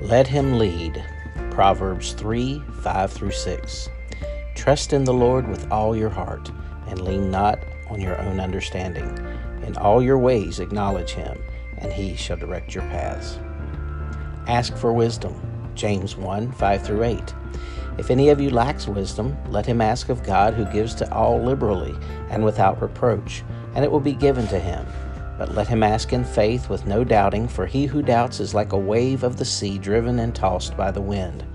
Let him lead. Proverbs 3:5-6. Trust in the Lord with all your heart, and lean not on your own understanding. In all your ways acknowledge him, and he shall direct your paths. Ask for wisdom. James 1:5-8. If any of you lacks wisdom, let him ask of God, who gives to all liberally and without reproach, and it will be given to him. But let him ask in faith with no doubting, for he who doubts is like a wave of the sea driven and tossed by the wind.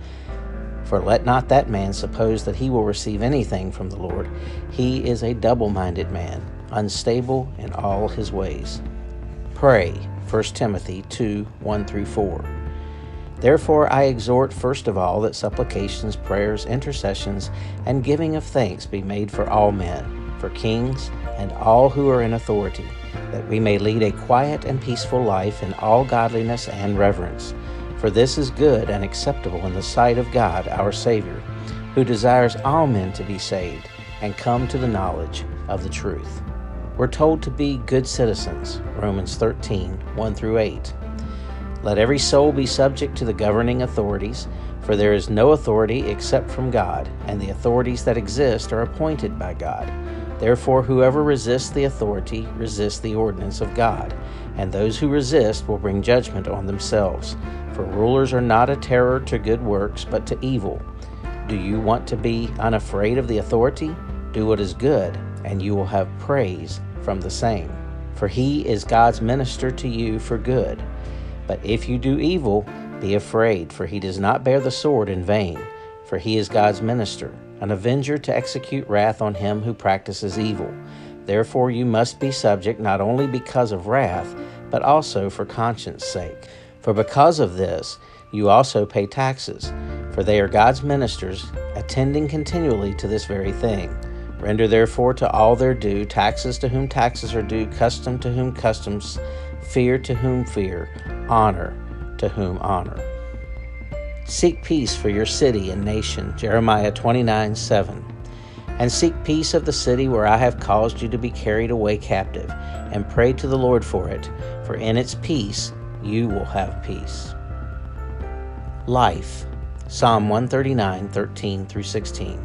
For let not that man suppose that he will receive anything from the Lord. He is a double-minded man, unstable in all his ways. Pray. 1 Timothy 2:1-4. Therefore I exhort first of all that supplications, prayers, intercessions, and giving of thanks be made for all men, for kings, and all who are in authority, that we may lead a quiet and peaceful life in all godliness and reverence. For this is good and acceptable in the sight of God our Savior, who desires all men to be saved and come to the knowledge of the truth. We're told to be good citizens, Romans 13:1-8. Let every soul be subject to the governing authorities, for there is no authority except from God, and the authorities that exist are appointed by God. Therefore, whoever resists the authority resists the ordinance of God, and those who resist will bring judgment on themselves. For rulers are not a terror to good works, but to evil. Do you want to be unafraid of the authority? Do what is good, and you will have praise from the same. For he is God's minister to you for good. But if you do evil, be afraid, for he does not bear the sword in vain. For he is God's minister, an avenger to execute wrath on him who practices evil. Therefore you must be subject, not only because of wrath, but also for conscience sake. For because of this you also pay taxes, for they are God's ministers, attending continually to this very thing. Render therefore to all their due, taxes to whom taxes are due, custom to whom customs, fear to whom fear, honor to whom honor. Seek peace for your city and nation, Jeremiah 29:7. And seek peace of the city where I have caused you to be carried away captive, and pray to the Lord for it, for in its peace you will have peace. Life, Psalm 139:13-16.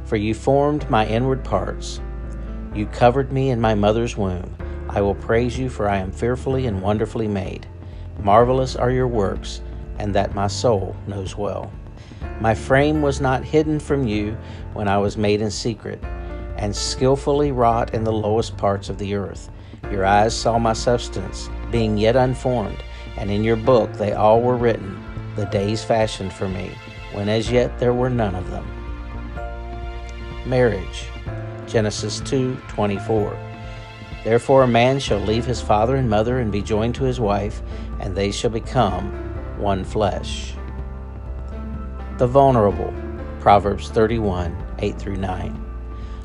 For you formed my inward parts. You covered me in my mother's womb. I will praise you, for I am fearfully and wonderfully made. Marvelous are your works, and that my soul knows well. My frame was not hidden from you when I was made in secret, and skillfully wrought in the lowest parts of the earth. Your eyes saw my substance, being yet unformed, and in your book they all were written, the days fashioned for me, when as yet there were none of them. Marriage, Genesis 2:24. Therefore a man shall leave his father and mother and be joined to his wife, and they shall become one flesh. The vulnerable, Proverbs 31:8-9.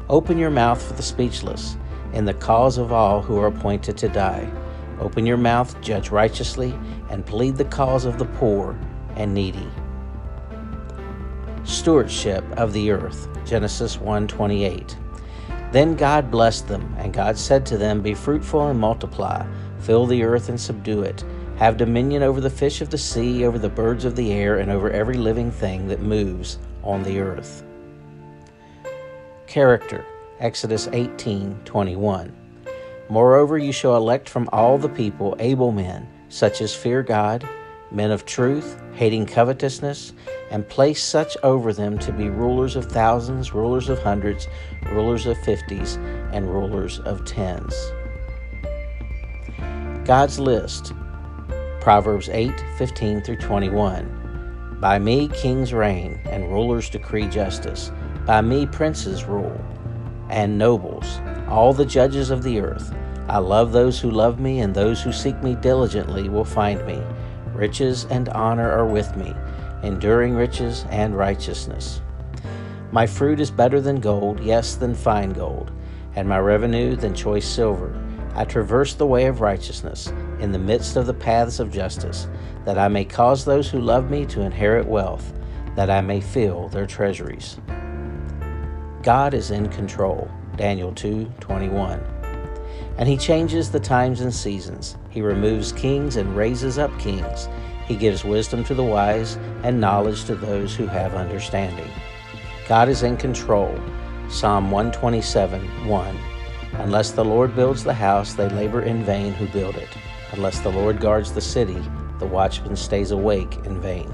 Open your mouth for the speechless, in the cause of all who are appointed to die. Open your mouth, judge righteously, and plead the cause of the poor and needy. Stewardship of the earth, Genesis 1:28. Then God blessed them, and God said to them, Be fruitful and multiply, fill the earth and subdue it. Have dominion over the fish of the sea, over the birds of the air, and over every living thing that moves on the earth. Character, Exodus 18:21. Moreover, you shall elect from all the people able men, such as fear God, men of truth, hating covetousness, and place such over them to be rulers of thousands, rulers of hundreds, rulers of fifties, and rulers of tens. God's list, Proverbs 8:15-21. By me kings reign, and rulers decree justice. By me princes rule, and nobles, all the judges of the earth. I love those who love me, and those who seek me diligently will find me. Riches and honor are with me, enduring riches and righteousness. My fruit is better than gold, yes, than fine gold, and my revenue than choice silver. I traverse the way of righteousness in the midst of the paths of justice, that I may cause those who love me to inherit wealth, that I may fill their treasuries. God is in control, Daniel 2:21. And he changes the times and seasons. He removes kings and raises up kings. He gives wisdom to the wise and knowledge to those who have understanding. God is in control. Psalm 127:1. Unless the Lord builds the house, they labor in vain who build it. Unless the Lord guards the city, the watchman stays awake in vain.